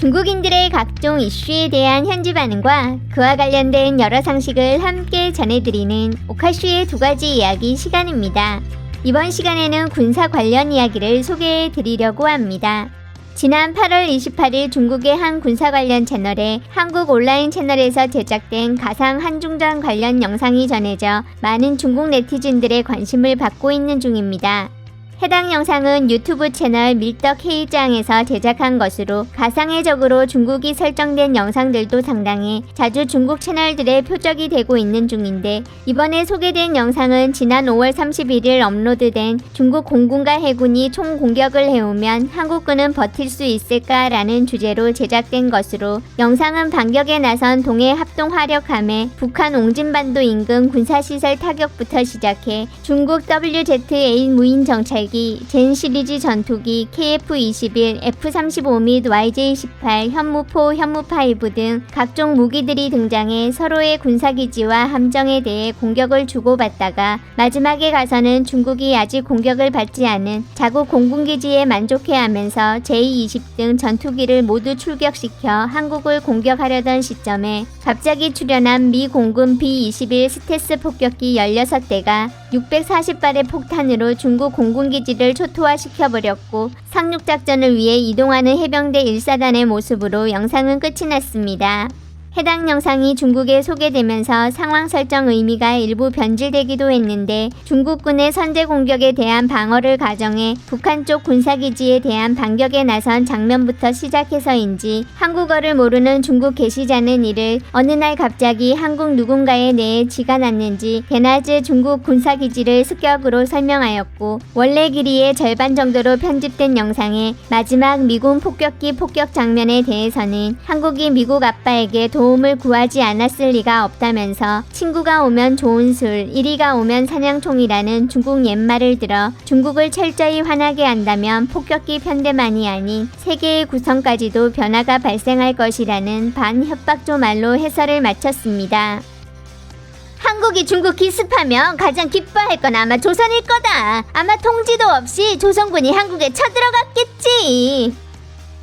중국인들의 각종 이슈에 대한 현지 반응과 그와 관련된 여러 상식을 함께 전해드리는 오카슈의 두 가지 이야기 시간입니다. 이번 시간에는 군사 관련 이야기를 소개해드리려고 합니다. 지난 8월 28일 중국의 한 군사 관련 채널에 한국 온라인 채널에서 제작된 가상 한중전 관련 영상이 전해져 많은 중국 네티즌들의 관심을 받고 있는 중입니다. 해당 영상은 유튜브 채널 밀떡헤이짱에서 제작한 것으로 가상의 적으로 중국이 설정된 영상들도 상당히 자주 중국 채널들의 표적이 되고 있는 중인데, 이번에 소개된 영상은 지난 5월 31일 업로드된 중국 공군과 해군이 총 공격을 해오면 한국군은 버틸 수 있을까라는 주제로 제작된 것으로, 영상은 반격에 나선 동해 합동 화력함에 북한 옹진반도 인근 군사시설 타격부터 시작해 중국 WZ-8 무인 정찰기, 젠 시리즈 전투기, KF-21, F-35 및 YJ-18, 현무포, 현무5 등 각종 무기들이 등장해 서로의 군사기지와 함정에 대해 공격을 주고받다가 마지막에 가서는 중국이 아직 공격을 받지 않은 자국 공군기지에 만족해하면서 J-20 등 전투기를 모두 출격시켜 한국을 공격하려던 시점에 갑자기 출현한 미 공군 B-21 스텔스 폭격기 16대가 640발의 폭탄으로 중국 공군기지를 초토화시켜버렸고, 상륙작전을 위해 이동하는 해병대 1사단의 모습으로 영상은 끝이 났습니다. 해당 영상이 중국에 소개되면서 상황 설정 의미가 일부 변질되기도 했는데, 중국군의 선제 공격에 대한 방어를 가정해 북한 쪽 군사기지에 대한 반격에 나선 장면부터 시작해서인지 한국어를 모르는 중국 게시자는 이를 어느 날 갑자기 한국 누군가의 뇌에 쥐가 났는지 게나즈 중국 군사기지를 습격으로 설명하였고, 원래 길이의 절반 정도로 편집된 영상의 마지막 미군 폭격기 폭격 장면에 대해서는 한국이 미국 아빠에게 도움을 구하지 않았을 리가 없다면서 친구가 오면 좋은 술, 이리가 오면 사냥총이라는 중국 옛말을 들어 중국을 철저히 화나게 한다면 폭격기 편대만이 아닌 세계의 구성까지도 변화가 발생할 것이라는 반협박조 말로 해설을 마쳤습니다. 한국이 중국 기습하면 가장 기뻐할 건 아마 조선일 거다. 아마 통지도 없이 조선군이 한국에 쳐들어갔겠지.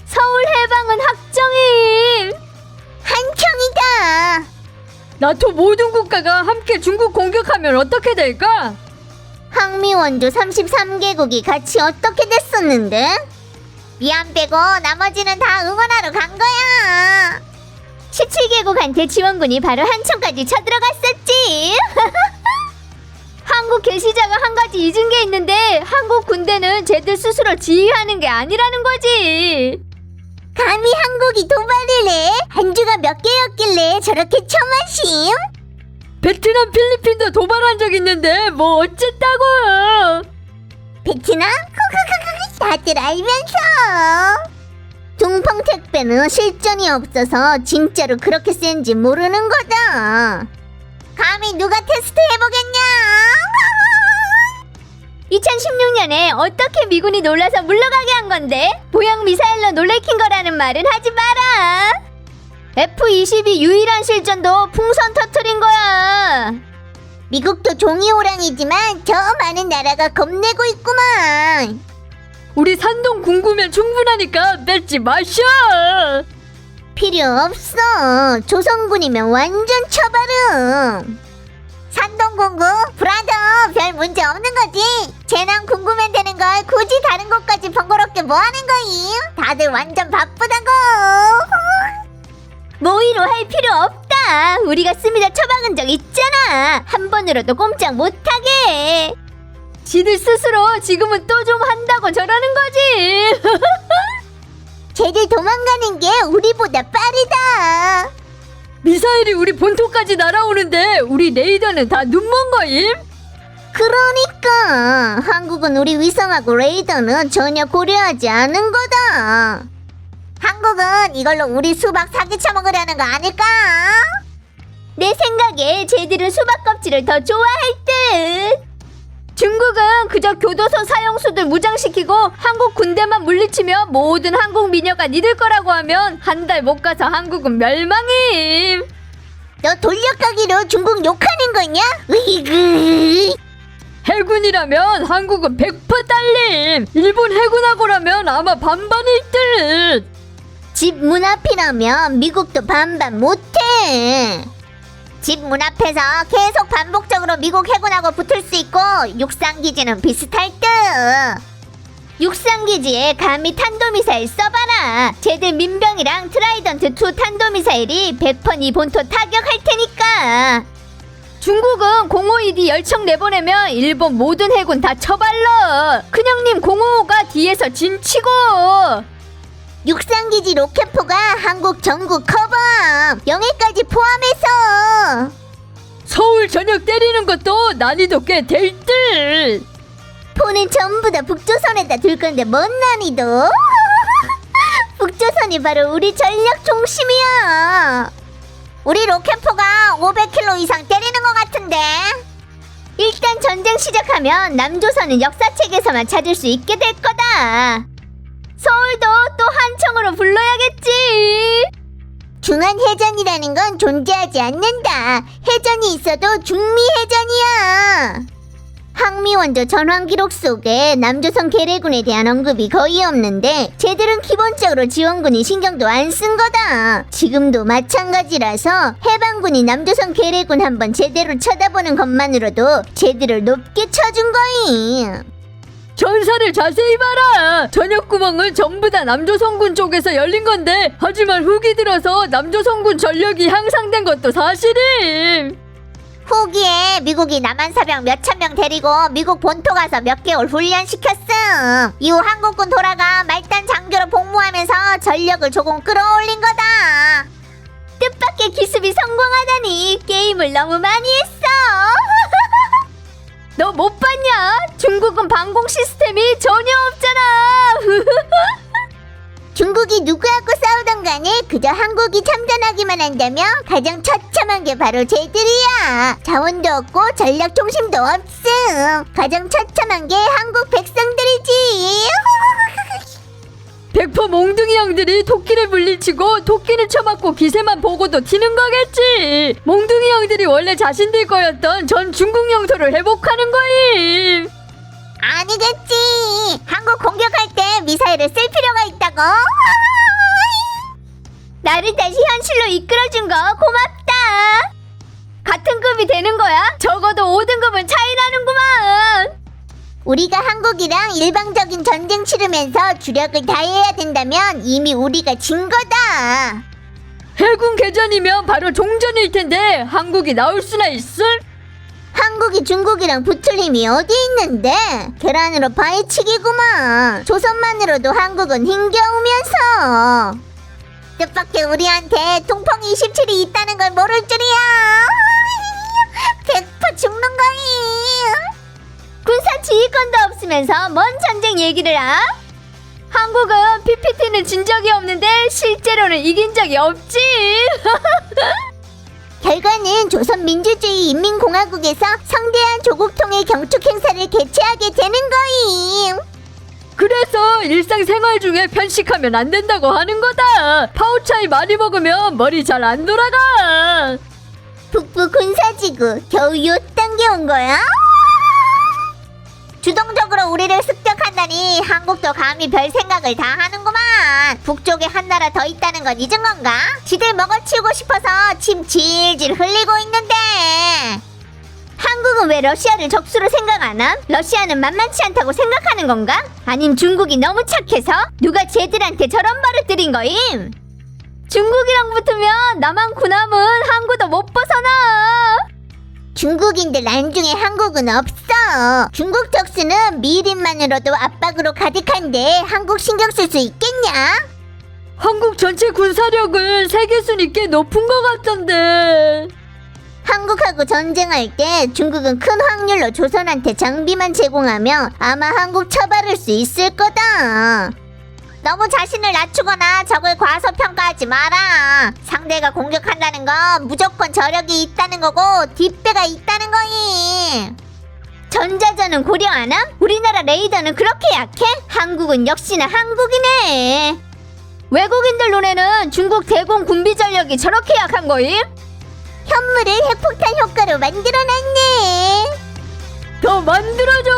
서울 해방은 확정임. 한청이다. 나토 모든 국가가 함께 중국 공격하면 어떻게 될까? 항미 원조 33개국이 같이 어떻게 됐었는데? 미안 빼고 나머지는 다 응원하러 간 거야. 17개국한테 지원군이 바로 한청까지 쳐들어갔었지. 한국 게시자가 한 가지 잊은 게 있는데, 한국 군대는 쟤들 스스로 지휘하는 게 아니라는 거지. 감히 한국이 도발을 해? 한주가 몇 개였길래 저렇게 처마심? 베트남, 필리핀도 도발한 적 있는데 뭐 어쨌다고? 베트남? 다들 알면서. 둥펑 택배는 실전이 없어서 진짜로 그렇게 센지 모르는 거다. 감히 누가 테스트 해보겠냐? 2016년에 어떻게 미군이 놀라서 물러가게 한 건데? 보형 미사일로 놀래킨 거라는 말은 하지 마라. F-22 유일한 실전도 풍선 터트린 거야. 미국도 종이 호랑이지만 저 많은 나라가 겁내고 있구만. 우리 산동 궁구면 충분하니까 뺏지 마셔. 필요 없어. 조선군이면 완전 처바름. 산동공구 브라더 별 문제 없는 거지. 재난 궁금해 되는 걸 굳이 다른 곳까지 번거롭게 뭐 하는 거임? 다들 완전 바쁘다고. 모의로 할 필요 없다. 우리가 쓰미다 처박은 적 있잖아. 한 번으로도 꼼짝 못하게. 지들 스스로 지금은 또 좀 한다고 저러는 거지. 쟤들 도망가는 게 우리보다 빠르다. 미사일이 우리 본토까지 날아오는데 우리 레이더는 다 눈먼 거임? 그러니까 한국은 우리 위성하고 레이더는 전혀 고려하지 않은 거다. 한국은 이걸로 우리 수박 사기 쳐먹으려는 거 아닐까? 내 생각에 쟤들은 수박 껍질을 더 좋아할 듯. 중국은 그저 교도소 사형수들 무장시키고 한국 군대만 물리치며 모든 한국 미녀가 니들 거라고 하면 한 달 못 가서 한국은 멸망임. 너 돌려가기로 중국 욕하는 거냐? 으이그. 해군이라면 한국은 100% 딸림. 일본 해군하고라면 아마 반반일 듯. 집 문 앞이라면 미국도 반반 못해. 집 문 앞에서 계속 반복적으로 미국 해군하고 붙을 수 있고 육상기지는 비슷할 듯. 육상기지에 감히 탄도미사일 써봐라. 쟤들 민병이랑 트라이던트2 탄도미사일이 100번 이 본토 타격할 테니까. 중국은 052D 열청 내보내면 일본 모든 해군 다 처발러. 큰형님 055가 뒤에서 진치고. 육상기지 로켓포가 한국 전국 커버 영해까지 포함해서 서울 전역 때리는 것도 난이도 꽤 될 듯. 포는 전부 다 북조선에다 둘 건데 뭔 난이도? 북조선이 바로 우리 전략 중심이야. 우리 로켓포가 500km 이상 때리는 것 같은데. 일단 전쟁 시작하면 남조선은 역사책에서만 찾을 수 있게 될 거다. 서울도 또 한청으로 불러야겠지. 중한해전이라는 건 존재하지 않는다. 해전이 있어도 중미해전이야. 항미원조 전황기록 속에 남조선 계례군에 대한 언급이 거의 없는데 쟤들은 기본적으로 지원군이 신경도 안 쓴 거다. 지금도 마찬가지라서 해방군이 남조선 계례군 한번 제대로 쳐다보는 것만으로도 쟤들을 높게 쳐준 거임. 전사를 자세히 봐라. 전역구멍은 전부 다 남조선군 쪽에서 열린 건데, 하지만 후기 들어서 남조선군 전력이 향상된 것도 사실임. 후기에 미국이 남한사병 몇천 명 데리고 미국 본토 가서 몇 개월 훈련시켰음. 이후 한국군 돌아가 말단 장교로 복무하면서 전력을 조금 끌어올린 거다. 뜻밖의 기습이 성공하다니 게임을 너무 많이 했어. 너 못 봤냐? 중국은 방공 시스템이 전혀 없잖아. 중국이 누구하고 싸우던 간에 그저 한국이 참전하기만 한다면 가장 처참한 게 바로 쟤들이야. 자원도 없고 전략 중심도 없음. 가장 처참한 게 한국 백성들이지. 100% 몽둥이 형들이 토끼를 물리치고 토끼는 쳐맞고 기세만 보고도 튀는 거겠지. 몽둥이 형들이 원래 자신들 거였던 전 중국 영토를 회복하는 거임. 아니겠지. 한국 공격할 때 미사일을 쓸 필요가 있다고. 나를 다시 현실로 이끌어준 거 고맙다. 같은 급이 되는 거야? 적어도 5등급은 차이 나는구만. 우리가 한국이랑 일방적인 전쟁 치르면서 주력을 다해야 된다면 이미 우리가 진 거다. 해군 개전이면 바로 종전일 텐데 한국이 나올 수나 있을? 한국이 중국이랑 붙을 힘이 어디 있는데? 계란으로 파헤치기구만. 조선만으로도 한국은 힘겨우면서 뜻밖의 우리한테 통풍 27이 있다는 걸 모를 줄이야. 100% 죽는 거임. 군사 지휘권도 없으면서 뭔 전쟁 얘기를 하? 한국은 PPT는 진 적이 없는데 실제로는 이긴 적이 없지. 결과는 조선민주주의인민공화국에서 성대한 조국통일 경축 행사를 개최하게 되는 거임. 그래서 일상생활 중에 편식하면 안 된다고 하는 거다. 파우차이 많이 먹으면 머리 잘 안 돌아가. 북부 군사지구 겨우 요 단계 온 거야? 주동적으로 우리를 습격한다니 한국도 감히 별 생각을 다 하는구만. 북쪽에 한 나라 더 있다는 건 잊은 건가? 지들 먹어치우고 싶어서 침 질질 흘리고 있는데. 한국은 왜 러시아를 적수로 생각 안 함? 러시아는 만만치 않다고 생각하는 건가? 아님 중국이 너무 착해서? 누가 쟤들한테 저런 버릇 들인 거임? 중국이랑 붙으면 남한 군함은 항구도 못 벗어나. 중국인들 안중에 한국은 없어. 중국 적수는 미일인만으로도 압박으로 가득한데 한국 신경 쓸 수 있겠냐? 한국 전체 군사력은 세계 순위 꽤 높은 것 같던데. 한국하고 전쟁할 때 중국은 큰 확률로 조선한테 장비만 제공하며 아마 한국 처벌할 수 있을 거다. 너무 자신을 낮추거나 적을 과소평가하지 마라. 상대가 공격한다는 건 무조건 저력이 있다는 거고 뒷배가 있다는 거니. 전자전은 고려 안 함? 우리나라 레이더는 그렇게 약해? 한국은 역시나 한국이네. 외국인들 눈에는 중국 대공 군비 전력이 저렇게 약한 거임? 현물을 핵폭탄 효과로 만들어놨네. 더 만들어줘.